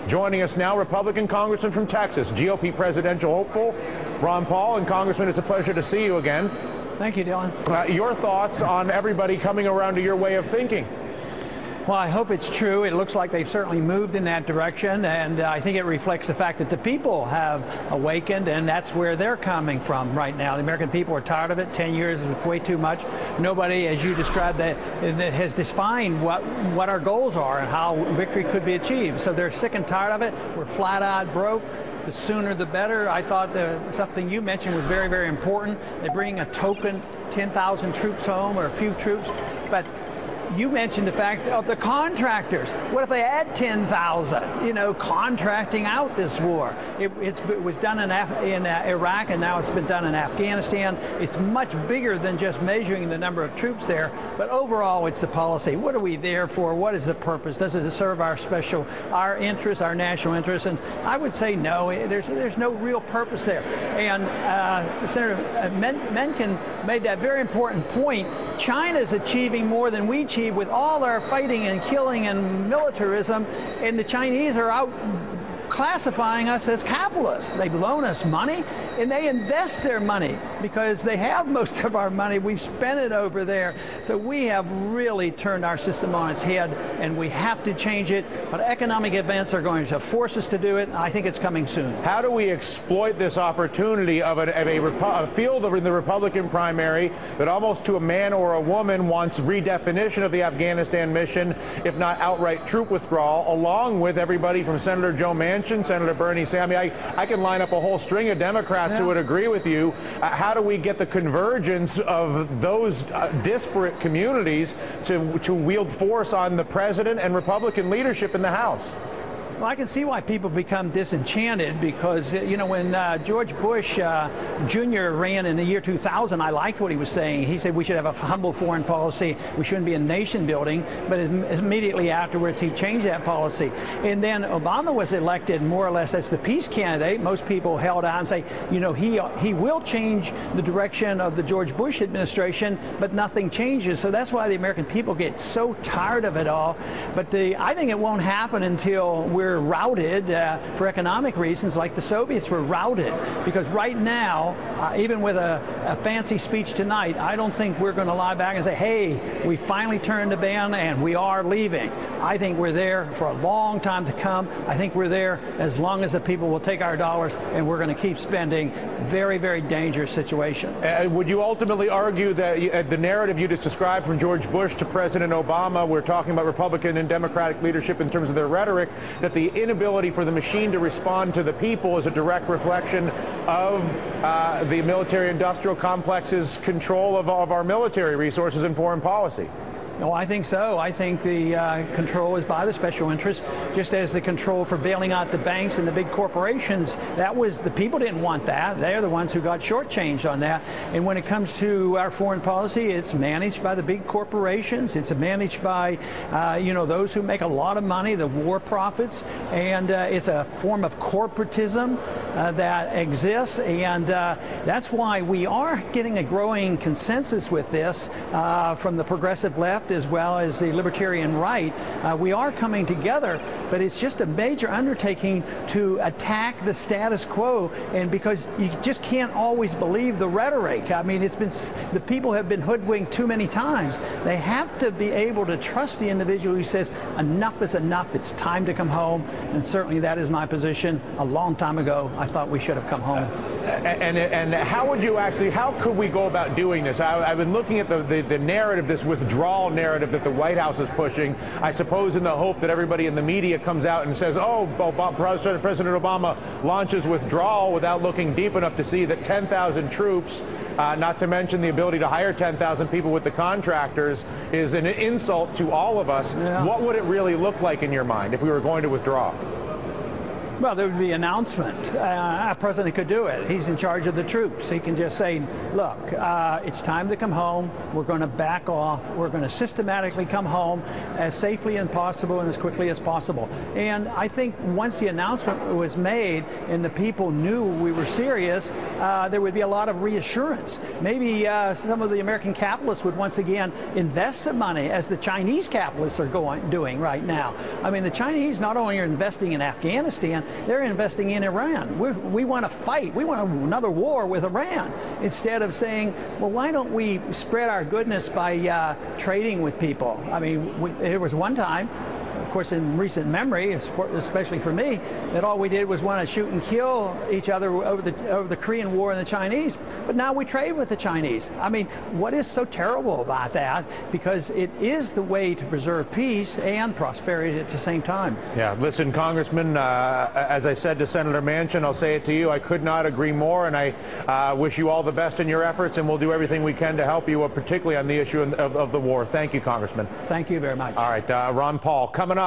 Joining us now, Republican Congressman from Texas, GOP presidential hopeful, Ron Paul. And Congressman, it's a pleasure to see you again. Thank you, Dylan. Your thoughts on everybody coming around to your way of thinking? Well, I hope it's true. It looks like they've certainly moved in that direction, and I think it reflects the fact that the people have awakened, and that's where they're coming from right now. The American people are tired of it. 10 years is way too much. Nobody, as you described, that has defined what our goals are and how victory could be achieved. So they're sick and tired of it. We're flat-out broke. The sooner the better. I thought something you mentioned was very, very important. They bring a token 10,000 troops home, or a few troops, but you mentioned the fact of the contractors. What if they add 10,000? You know, contracting out this war. It was done in Iraq, and now it's been done in Afghanistan. It's much bigger than just measuring the number of troops there, but overall it's the policy. What are we there for? What is the purpose? Does it serve our interests, our national interests? And I would say no. There's no real purpose there. And Senator Mencken made that very important point. China's achieving more than we achieve with all our fighting and killing and militarism, and the Chinese are out classifying us as capitalists. They loan us money, and they invest their money because they have most of our money. We've spent it over there. So we have really turned our system on its head, and we have to change it. But economic events are going to force us to do it, and I think it's coming soon. How do we exploit this opportunity of a field in the Republican primary that almost to a man or a woman wants redefinition of the Afghanistan mission, if not outright troop withdrawal, along with everybody from Senator Joe Manchin, Senator Bernie Sanders? I can line up a whole string of Democrats who would agree with you. How do we get the convergence of those disparate communities to wield force on the president and Republican leadership in the House? Well, I can see why people become disenchanted because, you know, when George Bush Jr. ran in the year 2000, I liked what he was saying. He said we should have a humble foreign policy. We shouldn't be a nation building. But immediately afterwards, he changed that policy. And then Obama was elected more or less as the peace candidate. Most people held out and say, you know, he will change the direction of the George Bush administration, but nothing changes. So that's why the American people get so tired of it all. But I think it won't happen until we're routed for economic reasons, like the Soviets were routed. Because right now, even with a fancy speech tonight, I don't think we're going to lie back and say, hey, we finally turned the ban and we are leaving. I think we're there for a long time to come. I think we're there as long as the people will take our dollars, and we're going to keep spending. Very, very dangerous situation. Would you ultimately argue that the narrative you just described from George Bush to President Obama, we're talking about Republican and Democratic leadership in terms of their rhetoric, that the inability for the machine to respond to the people is a direct reflection of the military-industrial complex's control of our military resources and foreign policy? No, I think so. I think the control is by the special interests, just as the control for bailing out the banks and the big corporations. That was, the people didn't want that. They're the ones who got shortchanged on that. And when it comes to our foreign policy, it's managed by the big corporations. It's managed by, you know, those who make a lot of money, the war profits. And it's a form of corporatism that exists. And that's why we are getting a growing consensus with this from the progressive left as well as the libertarian right. We are coming together, but it's just a major undertaking to attack the status quo, and because you just can't always believe the rhetoric. I mean, the people have been hoodwinked too many times. They have to be able to trust the individual who says enough is enough, it's time to come home, and certainly that is my position. A long time ago, I thought we should have come home. And how would you actually, how could we go about doing this? I've been looking at the narrative, this withdrawal narrative that the White House is pushing, I suppose in the hope that everybody in the media comes out and says, oh, President Obama launches withdrawal without looking deep enough to see that 10,000 troops, not to mention the ability to hire 10,000 people with the contractors, is an insult to all of us. Yeah. What would it really look like in your mind if we were going to withdraw? Well, there would be an announcement. A president could do it. He's in charge of the troops. He can just say, look, it's time to come home. We're going to back off. We're going to systematically come home as safely as possible and as quickly as possible. And I think once the announcement was made and the people knew we were serious, there would be a lot of reassurance. Maybe some of the American capitalists would once again invest some money, as the Chinese capitalists are doing right now. I mean, the Chinese not only are investing in Afghanistan, they're investing in Iran. We want to fight. We want another war with Iran, instead of saying, well, why don't we spread our goodness by trading with people? I mean, there was one time, of course, in recent memory, especially for me, that all we did was want to shoot and kill each other over the Korean War and the Chinese. But now we trade with the Chinese. I mean, what is so terrible about that? Because it is the way to preserve peace and prosperity at the same time. Yeah, listen, Congressman, as I said to Senator Manchin, I'll say it to you, I could not agree more, and I wish you all the best in your efforts, and we'll do everything we can to help you, particularly on the issue of the war. Thank you, Congressman. Thank you very much. All right, Ron Paul, coming up.